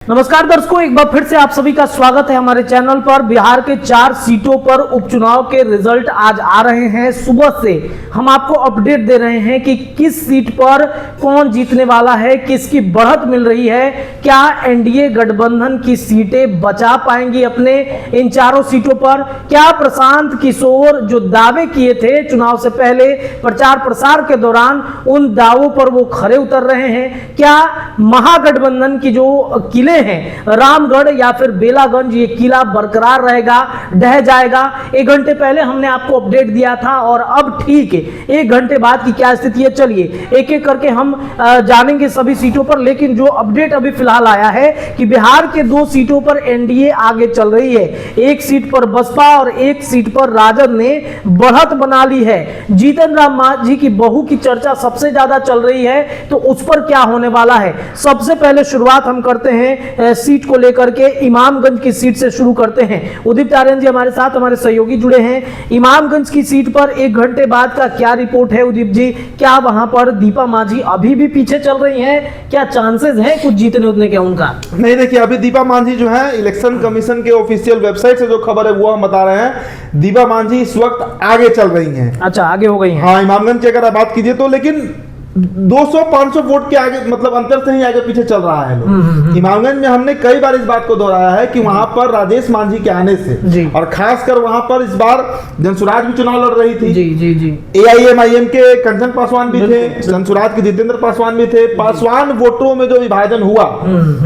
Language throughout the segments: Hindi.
नमस्कार दर्शकों, एक बार फिर से आप सभी का स्वागत है हमारे चैनल पर। बिहार के 4 सीटों पर उपचुनाव के रिजल्ट आज आ रहे हैं। सुबह से हम आपको अपडेट दे रहे हैं कि किस सीट पर कौन जीतने वाला है, किसकी बढ़त मिल रही है, क्या एनडीए गठबंधन की सीटें बचा पाएंगी अपने इन चारों सीटों पर, क्या प्रशांत किशोर जो दावे किए थे चुनाव से पहले प्रचार प्रसार के दौरान उन दावों पर वो खरे उतर रहे हैं, क्या महागठबंधन की जो किले हैं रामगढ़ या फिर बेलागंज, ये किला बरकरार रहेगा, ढह जाएगा। 1 घंटे पहले हमने आपको अपडेट दिया था और अब ठीक है 1 घंटे बाद की क्या स्थिति है, चलिए एक एक करके हम जानेंगे सभी सीटों पर। लेकिन जो अपडेट अभी फिलहाल आया है कि बिहार के 2 सीटों पर एनडीए आगे चल रही है। 1 सीट पर बसपा और 1 सीट पर राजद ने बढ़त बना ली है। जीतन राम मांझी की बहू की चर्चा सबसे ज्यादा चल रही है, तो उस पर क्या होने वाला है। सबसे पहले शुरुआत हम करते हैं सीट को लेकर के, इमामगंज की सीट से शुरू करते हैं। उदित आर्यन जी हमारे साथ, हमारे सहयोगी जुड़े हैं। इमामगंज की सीट पर 1 घंटे बाद का क्या रिपोर्ट है उदित जी? क्या वहां पर दीपा मांझी अभी भी पीछे चल रही हैं? क्या चांसेस हैं कुछ जीतने उतने के उनका? नहीं, देखिए अभी दीपा मांझी जो है इलेक्शन कमीशन के ऑफिशियल वेबसाइट से जो खबर है वो हम बता रहे हैं, दीपा मांझी इस वक्त आगे चल रही हैं। अच्छा, आगे हो गई हैं। हाँ, इमामगंज की अगर आप बात कीजिए तो, लेकिन 200-500 वोट के आगे, मतलब अंतर से ही आगे पीछे चल रहा है लोग। इमामगंज में हमने कई बार इस बात को दोहराया है कि वहां पर राजेश मांझी के आने से, और खासकर वहां पर इस बार जनसुराज भी चुनाव लड़ रही थी। जी। AIM-IM के कंचन पासवान भी थे, जनसुराज के जितेंद्र पासवान भी थे। पासवान वोटरों में जो विभाजन हुआ,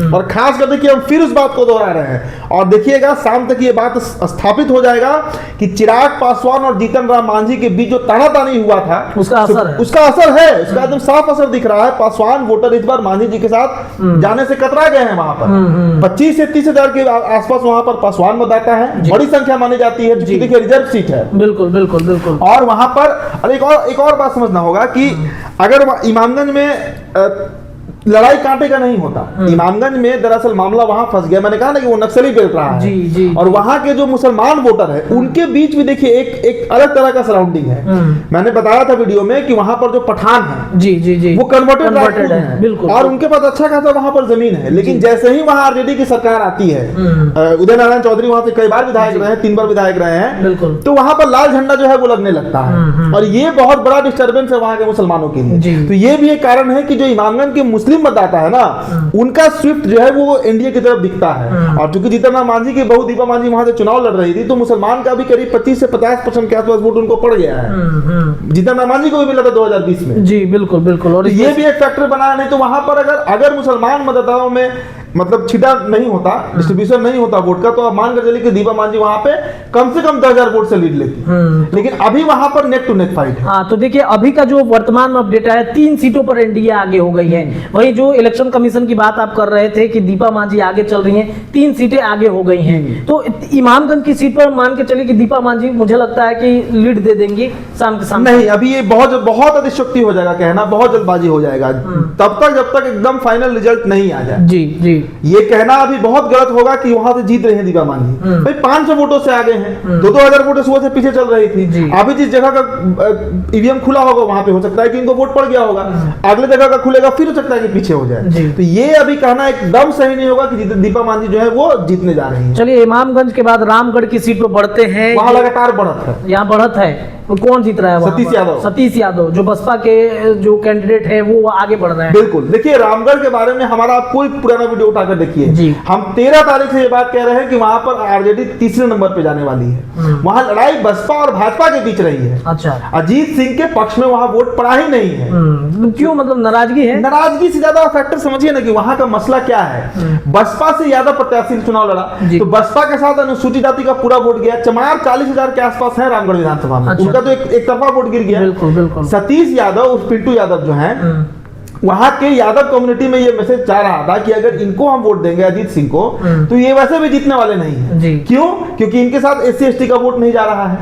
और खासकर देखिए हम फिर उस बात को दोहरा रहे हैं और देखिएगा शाम तक ये बात स्थापित हो जाएगा कि चिराग पासवान और जीतन राम मांझी के बीच जो तानातानी हुआ था उसका असर है, उसका साफ असर दिख रहा है। पासवान वोटर इस बार मांझी जी के साथ जाने से कतरा गए हैं। वहां पर 25 से 30 हजार के आसपास वहां पर पासवान मतदाता है, बड़ी संख्या मानी जाती है। देखिए रिजर्व सीट है। बिल्कुल। और वहां पर एक और बात समझना होगा कि अगर इमामगंज में लड़ाई कांटे का नहीं होता, इमामगंज में दरअसल मामला वहां फंस गया। मैंने कहा ना कि वो नक्सली बेल्ट रहा है। जी। और वहां के जो मुसलमान वोटर है उनके बीच भी देखिए एक अलग तरह का सराउंडिंग है। मैंने बताया था वीडियो में कि वहां पर जो पठान है जी वो कन्वर्टेड है, बिल्कुल, और उनके पास अच्छा खासा वहां पर जमीन है। लेकिन जैसे ही वहां आरजेडी की सरकार आती है, उदय नारायण चौधरी वहां से कई बार विधायक रहे हैं, 3 बार विधायक रहे हैं, तो वहां पर लाल झंडा जो है वो लगने लगता है। और ये बहुत बड़ा डिस्टर्बेंस है वहां के मुसलमानों के लिए। तो ये भी एक कारण है कि जो इमामगंज के मुस्लिम मतदाता है ना, उनका स्विफ्ट जो है वो एनडीए की तरफ दिखता है। और चूंकि जीतन राम मांझी की बहू दीपा मांझी वहां से चुनाव लड़ रही थी, तो मुसलमान का भी करीब 25 से 50% के आसपास वोट उनको पड़ गया है। जीतन राम मांझी को भी मिला था 2020 में। जी बिल्कुल। और ये भी एक फैक्टर बनाया। नहीं तो वहां पर अगर मुसलमान मतदाताओं में मतलब छिटा नहीं होता, डिस्ट्रीब्यूशन नहीं होता वोट का, तो आप मानकर चलिए कि दीपा मांझी वहां पे कम से कम 10,000 वोट से लीड लेती। लेकिन अभी वहां पर नेक टू नेक फाइट है। हाँ, तो देखिए अभी का जो वर्तमान में अपडेट आया, 3 सीटों पर एनडीए आगे हो गई है। वही जो इलेक्शन कमीशन की बात आप कर रहे थे कि दीपा मांझी आगे चल रही हैं, 3 सीटें आगे हो गई हैं। तो इमामगंज की सीट पर मान के चलिए कि दीपा मांझी मुझे लगता है कि लीड दे देंगी शाम के सामने। नहीं, अभी ये बहुत अतिशयोक्ति हो जाएगा कहना, बहुत जल्दबाजी हो जाएगा तब तक जब तक एकदम फाइनल रिजल्ट नहीं आ जाए। जी ये कहना अभी बहुत गलत होगा कि वहां से जीत रहे हैं दीपा मांझी। भाई 500 वोटों से आगे हैं, 2-2 वोटों सुबह से पीछे चल रही थी। अभी जिस जगह का ईवीएम खुला होगा वहां पे हो सकता है कि इनको वोट पड़ गया होगा, अगले जगह का खुलेगा फिर हो सकता है कि पीछे हो जाए। तो ये अभी कहना एकदम सही नहीं होगा कि दीपा मांझी जो है वो जीतने जा रही है। चलिए इमामगंज के बाद रामगढ़ की सीट पर बढ़ते हैं। वहां लगातार बढ़त है, यहाँ बढ़त है। कौन जीत रहा है? सतीश यादव जो बसपा के जो कैंडिडेट है वो आगे बढ़ रहे हैं। बिल्कुल। देखिए रामगढ़ के बारे में हमारा कोई पुराना वीडियो उठाकर देखिए। हम 13 तारीख से ये बात कह रहे हैं कि वहां पर आरजेडी तीसरे नंबर पे जाने वाली है। वहां लड़ाई बसपा और भाजपा के बीच रही है। अच्छा। अजीत सिंह के पक्ष में वहां वोट पड़ा ही नहीं है। क्यों? मतलब नाराजगी है? नाराजगी से ज्यादा फैक्टर समझिए ना कि वहां का मसला क्या है। बसपा से ज्यादा प्रत्याशी चुनाव लड़ा, तो बसपा के साथ अनुसूचित जाति का पूरा वोट गया। चमार 40,000 के आसपास है रामगढ़ विधानसभा में। उनका तो एक तरफा वोट गिर गया। बिल्कुल। सतीश यादव उस पिंटू यादव जो है, वहां के यादव कम्युनिटी में ये मैसेज जा रहा था कि अगर इनको हम वोट देंगे अजीत सिंह को, तो ये वैसे भी जीतने वाले नहीं है। क्यों? क्योंकि इनके साथ SC ST का वोट नहीं जा रहा है।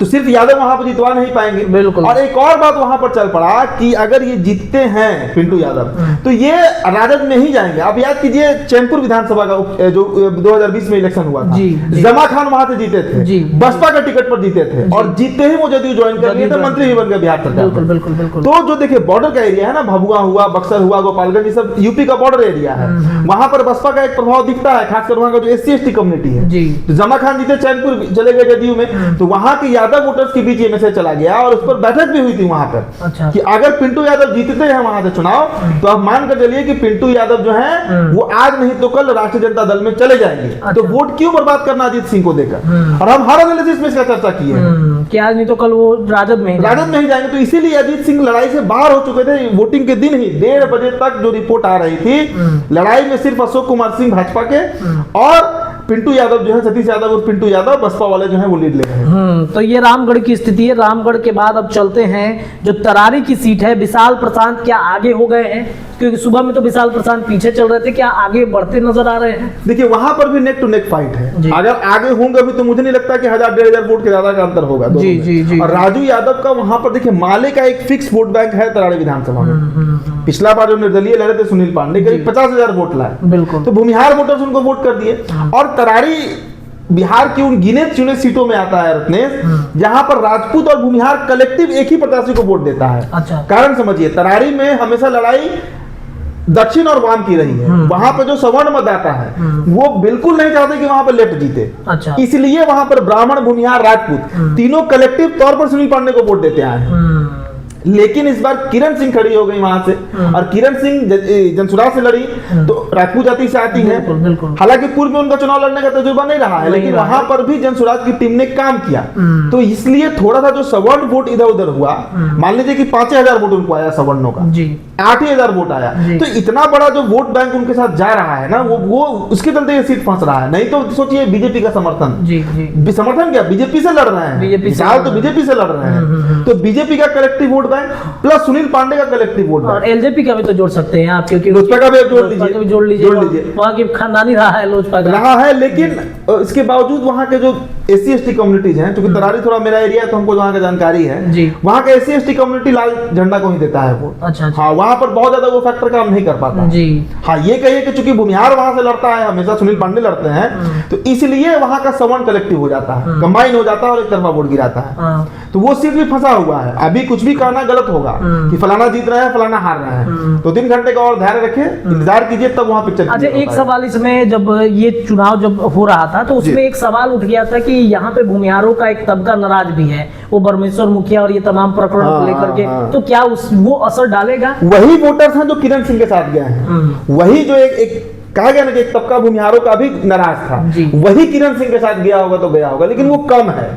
तो सिर्फ यादव वहां पर जितवा नहीं पाएंगे। बिल्कुल। और एक और बात वहां पर चल पड़ा कि अगर ये जीतते हैं पिंटू यादव तो ये राजद में ही जाएंगे। आप याद कीजिए चैनपुर विधानसभा का जो 2020 में इलेक्शन हुआ था, जमा खान वहां से जीते थे, बसपा का टिकट पर जीते थे और जीतते ही वो जदयू ज्वाइन कर लिए थे, मंत्री भी बन गए बिहार सरकार। तो जो देखिए बॉर्डर का एरिया है ना, भभुआ हुआ, बक्सर हुआ, गोपालगंज, ये सब यूपी का बॉर्डर एरिया है, वहां पर बसपा का एक प्रभाव दिखता है, खासकर वहां का जो SC/ST कम्युनिटी है। जमा खान जीते, चैनपुर चले गए जदयू में, तो वहां के यादव वोटर्स के बीच ये मैसेज चला गया और उस पर बैठक भी हुई थी वहां पर कि अगर पिंटू यादव जीतते हैं वहां से चुनाव तो आप मान कर चलिए कि पिंटू यादव जो है वो आज नहीं तो कल राष्ट्रीय जनता दल में चले जाएंगे। तो वोट क्यों बर्बाद करना अजीत सिंह को देकर, और हम हर एनालिसिस में इसका चर्चा किए हैं कि आज नहीं तो कल वो राजद में ही जाएंगे। तो इसीलिए अजीत सिंह लड़ाई से बाहर हो चुके थे। वोटिंग के दिन ही 1:30 बजे तक जो रिपोर्ट आ रही थी, लड़ाई में सिर्फ अशोक कुमार सिंह भाजपा के और पिंटू यादव जो है, सतीश यादव और पिंटू यादव बसपा वाले जो है वो लीड ले रहे हैं। तो ये रामगढ़ की स्थिति है। रामगढ़ के बाद अब चलते हैं जो तरारी की सीट है, विशाल प्रशांत क्या आगे हो गए हैं? क्योंकि सुबह में तो विशाल प्रशांत पीछे चल रहे थे, क्या आगे बढ़ते नजर आ रहे हैं? देखिए वहां पर भी नेक टू नेक फाइट है। अगर आगे होंगे भी तो मुझे नहीं लगता कि 1000-1500 वोट के ज्यादा का अंतर होगा। जी। और राजू यादव का वहां पर देखिए माले का एक फिक्स वोट बैंक है तरारी विधानसभा में। पिछला बार जो निर्दलीय लड़े थे सुनील पांडे, करीब 50,000 वोट लाए। बिल्कुल। तो भूमिहार वोटर्स उनको वोट कर दिए। और तरारी बिहार की उन गिने चुने सीटों में आता है रत्नेश, जहां पर राजपूत और भूमिहार कलेक्टिव एक ही प्रत्याशी को वोट देता है। कारण समझिए, तरारी में हमेशा लड़ाई दक्षिण और वाम की रही है। वहां पर जो सवर्ण मतदाता है वो बिल्कुल नहीं चाहते कि वहां पर लेफ्ट जीते। इसलिए वहां पर ब्राह्मण, भूमिहार, राजपूत तीनों कलेक्टिव तौर पर सुनील पांडे को वोट देते आए हैं। लेकिन इस बार किरण सिंह खड़ी हो गई वहां से, और किरण सिंह जनसुराज से लड़ी तो राजपूत जाति से आती है। हालांकि पूर्व में उनका चुनाव लड़ने का तजुर्बा नहीं रहा है, लेकिन वहां पर भी जनसुराज की टीम ने काम किया। तो इसलिए थोड़ा सा जो सवर्ण वोट इधर उधर हुआ, मान लीजिए कि 5,000 वोट उनको आया सवर्णों का, 8,000 वोट आया, तो इतना बड़ा जो वोट बैंक उनके साथ जा रहा है ना, वो उसके चलते ये सीट फंस रहा है। नहीं तो सोचिए बीजेपी का समर्थन, समर्थन क्या बीजेपी से लड़ रहे हैं, तो बीजेपी से लड़ रहे हैं। तो बीजेपी का collective vote bank plus Sunil Pandey का कलेक्टिव वोट बैंक, और एलजेपी का भी तो जोड़ सकते हैं आप, क्योंकि लोजपा का भी जोड़ लीजिए। वहाँ की खानदानी रहा है लोजपा रहा है, लेकिन इसके बावजूद वहाँ के जो SC/ST कम्युनिटीज हैं, क्योंकि तरारी थोड़ा मेरा एरिया है तो हमको वहाँ का जानकारी है, वहाँ का SC/ST कम्युनिटी लाल झंडा को ही देता है वोट। अच्छा। हाँ, वहाँ पर बहुत ज्यादा वो फैक्टर काम नहीं कर पाता जी। हाँ, ये कहिए कि चूंकि भूमिहार वहां से लड़ता है, हमेशा सुनील पांडे लड़ते हैं, तो इसलिए वहां का सवर्ण कलेक्टिव हो जाता है, कंबाइन हो जाता है और एक तरफा वोट गिराता है। तो वो सीट भी फंसा हुआ है। अभी कुछ भी कहना गलत होगा कि फलाना जीत रहा है, फलाना हार रहा है। तो 3 घंटे का और धैर्य रखे, इंतजार कीजिए, तब वहां पिक्चर। अच्छा, एक सवाल इसमें, जब ये चुनाव जब हो रहा था तो उसमें एक सवाल उठ गया था कि यहाँ पे भूमिहारों का एक तबका नाराज भी है, वो परमेश्वर मुखिया और ये तमाम प्रकरण को लेकर के, तो क्या वो असर डालेगा? वही वोटर्स हैं जो किरण सिंह के साथ गए हैं, वही जो एक कहा गया ना कि एक तबका भूमिहारों का भी नाराज था, वही किरण सिंह के साथ गया होगा तो गया होगा, लेकिन वो कम है।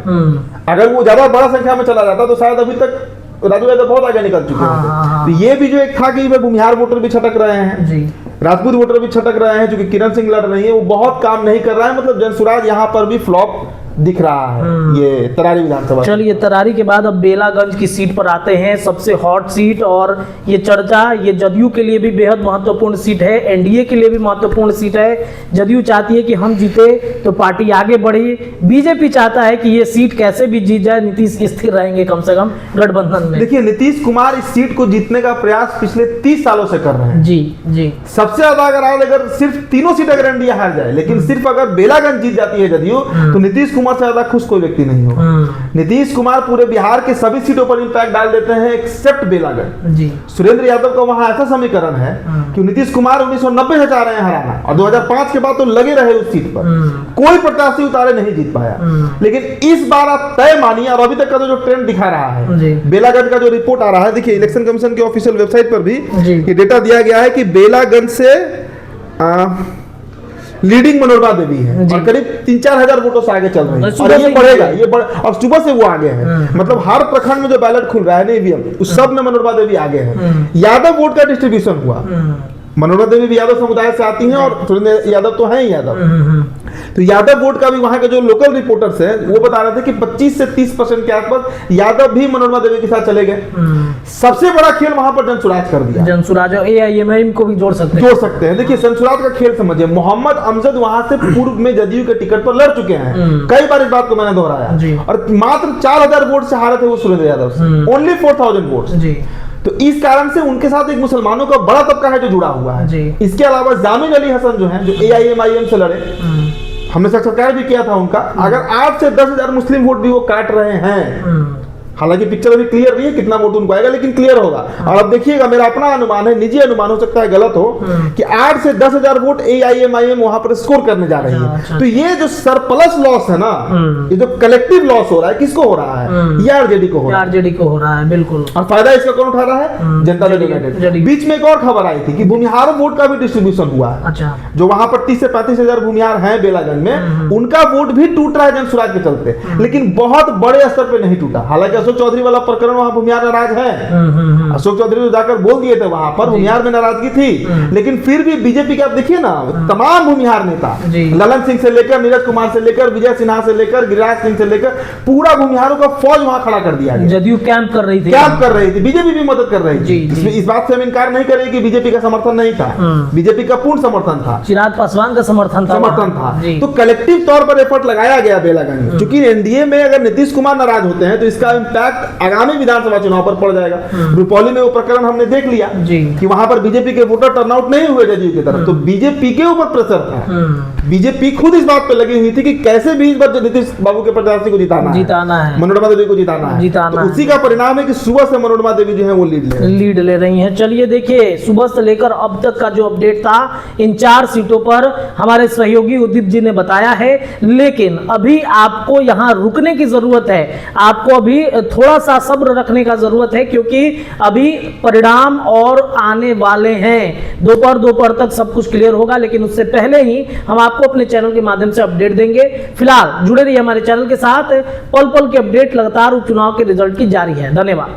अगर वो ज्यादा बड़ा संख्या में चला जाता तो शायद अभी तक राजू यादव बहुत आगे निकल चुके हैं। तो ये भी जो एक था कि भूमिहार वोटर भी छटक रहे हैं, राजपूत वोटर भी छटक रहे हैं, जो कि किरण सिंह लड़ रही है, वो बहुत काम नहीं कर रहा है। मतलब जनसुराज यहाँ पर भी फ्लॉप दिख रहा है ये तरारी विधानसभा। चलिए, तरारी के बाद अब बेलागंज की सीट पर आते हैं, सबसे हॉट सीट, और ये चर्चा ये जदयू के लिए भी बेहद महत्वपूर्ण सीट है, एनडीए के लिए भी महत्वपूर्ण सीट है। जदयू चाहती है कि हम जीते तो पार्टी आगे बढ़ी, बीजेपी चाहता है कि ये सीट कैसे भी जीत जाए, नीतीश स्थिर रहेंगे कम से कम गठबंधन में। देखिए, नीतीश कुमार इस सीट को जीतने का प्रयास पिछले 30 सालों से कर रहे हैं। जी। सबसे ज्यादा अगर सिर्फ तीनों सीट अगर एनडीए हार जाए, लेकिन सिर्फ अगर बेलागंज जीत जाती है जदयू, तो नीतीश कुमार से ज्यादा खुश कोई व्यक्ति नहीं होगा। नीतीश कुमार पूरे बिहार के सभी सीटों पर इंपैक्ट डाल देते हैं एक्सेप्ट बेलागंज। सुरेंद्र यादव का वहां ऐसा समीकरण है कि नीतीश कुमार 1990 से चाह रहे हैं हराना, और 2005 के बाद तो लगे रहे उस सीट पर, कोई प्रत्याशी उतारे नहीं जीत पाया। लेकिन इस बार आप तय मानिए, और अभी तक का तो जो ट्रेंड दिखा रहा है, बेलागंज का जो रिपोर्ट आ रहा है, देखिए इलेक्शन कमीशन के ऑफिशियल वेबसाइट पर भी ये डेटा दिया गया है कि बेलागंज से लीडिंग मनोरमा देवी है, और करीब 3-4 हजार वोटों से आगे चल रही है, और ये बढ़ेगा, और सुबह से वो आगे है। मतलब हर प्रखंड में जो बैलेट खुल रहा है ना ईवीएम, उस सब में मनोरमा देवी आगे है। यादव वोट का डिस्ट्रीब्यूशन हुआ, मनोरमा देवी भी यादव समुदाय से आती हैं और सुरेंद्र यादव तो हैं ही यादव, तो यादव वोट का भी वहां के जो लोकल रिपोर्टर्स हैं वो बता रहे थे कि 25 से 30% के आसपास यादव भी मनोरमा देवी के साथ चले गए। सबसे बड़ा खेल वहां पर जनसुराज कर दिया। जनसुराज और AIMIM को भी जोड़ सकते हैं। देखिए जनसुराज का खेल समझिए, मोहम्मद अमजद वहां से पूर्व में जदयू के टिकट पर लड़ चुके हैं, कई बार इस बात को मैंने दोहराया, और मात्र 4000 वोट से हारे थे वो सुरेंद्र यादव से, ओनली 4000 वोट। तो इस कारण से उनके साथ एक मुसलमानों का बड़ा तबका है जो जुड़ा हुआ है। इसके अलावा जामिल अली हसन जो है, जो AIMIM से लड़े, हमने साक्षात्कार भी किया था उनका, अगर 8 से 10,000 मुस्लिम वोट भी वो काट रहे हैं, हालांकि पिक्चर अभी क्लियर नहीं है कितना वोट उनको आएगा, लेकिन क्लियर होगा। और अब देखिएगा, मेरा अपना अनुमान है, निजी अनुमान हो सकता है गलत हो, कि 8 से 10,000 वोट AIMIM वहां पर स्कोर करने जा रही है। तो ये जो सरप्लस लॉस है ना, ये जो कलेक्टिव लॉस हो रहा है, किसको हो रहा है? ये आरजेडी को हो रहा है। बिल्कुल। और फायदा इसका कौन उठा रहा है? जनता दल यूनाइटेड। बीच में एक और खबर आई थी कि भूमिहार वोट का भी डिस्ट्रीब्यूशन हुआ है। अच्छा। जो वहां पर 30 से 35,000 भूमिहार हैं बेलागंज में, उनका वोट भी टूट रहा है जनसुराज के चलते, लेकिन बहुत बड़े स्तर पर नहीं टूटा। हालांकि अशोक चौधरी वाला प्रकरण वहां भूमिहार नाराज है, अशोक चौधरी तो जाकर बोल दिए थे वहां पर, भूमिहार में नाराजगी थी, लेकिन फिर भी बीजेपी का आप देखिए ना, तमाम भूमिहार नेता, ललन सिंह से लेकर नीरज कुमार से लेकर विजय सिन्हा से लेकर गिरिराज सिंह से लेकर पूरा भूमिहारों का फौज वहां खड़ा कर दिया गया। जदयू कैंप कर रही थी, बीजेपी भी मदद कर रही थी। इस बात से हम इनकार नहीं करें कि बीजेपी का समर्थन नहीं था, बीजेपी का पूर्ण समर्थन था, चिराग पासवान का समर्थन था। तो कलेक्टिव तौर पर एफर्ट लगाया गया बेलागंज में। क्योंकि एनडीए में अगर नीतीश कुमार नाराज होते हैं तो इसका इम्पैक्ट आगामी विधानसभा चुनाव पर पड़ जाएगा। रुपौली में वो प्रकरण हमने देख लिया कि वहां पर बीजेपी के वोटर टर्नआउट नहीं हुए जदयू की तरफ, तो बीजेपी के ऊपर प्रेशर था। बीजेपी खुद इस बात पे लगी हुई थी कि कैसे भी इस बार नीतीश बाबू के प्रत्याशी को जिताना है, मनोरमा देवी को जिताना है। तो उसी का परिणाम है कि सुबह से मनोरमा देवी जो है वो लीड ले रही है। चलिए देखिए, सुबह से लेकर अब तक का जो अपडेट था इन 4 सीटों पर हमारे सहयोगी उदीप जी ने बताया है, लेकिन अभी आपको यहाँ रुकने की जरूरत है, आपको अभी थोड़ा सा सब्र रखने का जरूरत है, क्योंकि अभी परिणाम और आने वाले हैं। दोपहर तक सब कुछ क्लियर होगा, लेकिन उससे पहले ही हम आपको अपने चैनल के माध्यम से अपडेट देंगे। फिलहाल जुड़े रहिए हमारे चैनल के साथ, पल पल के अपडेट लगातार उपचुनाव के रिजल्ट की जारी है। धन्यवाद।